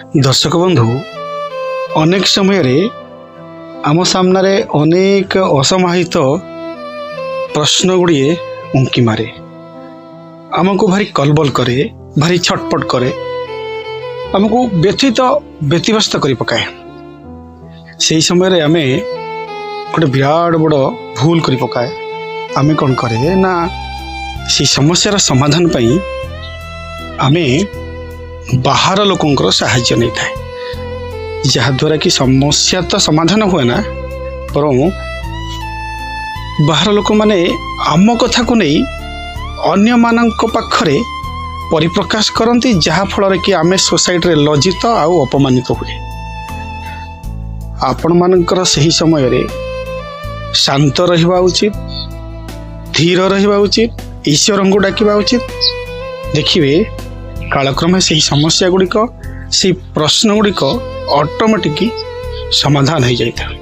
दर्शक बंधु अनेक समय आम सामने अनेक असमाहित प्रश्न गुड़िए उंकी मारे आमको भारी कलबल करे भारी छटपट करे आमको व्यतिव्यस्त कर पकाए। से समय आमे गोटे विराट बड़ भूल कर पकाए। आमे कौन करे ना से समस्यार समाधान पाई आमे बाहर लोकंकर साहाय्य नहीं थाए, जहाद्वारा कि समस्या तो समाधान हुए ना पर बाहर लोक माने आम कथा को नहीं अन्य मानक पाखरे परिप्रकाश करती, जहा फल कि आमे सोसाइटी रे लज्जित आउ अपमानित हुए। आपण मानकर सही समय रे शांत रहिबा उचित, धीर रहिबा उचित, ईश्वर को डाकिबा उचित। देखिए कालक्रमे से समस्या गुड़िक से प्रश्न गुड़िक ऑटोमेटिक समाधान हो जाता है।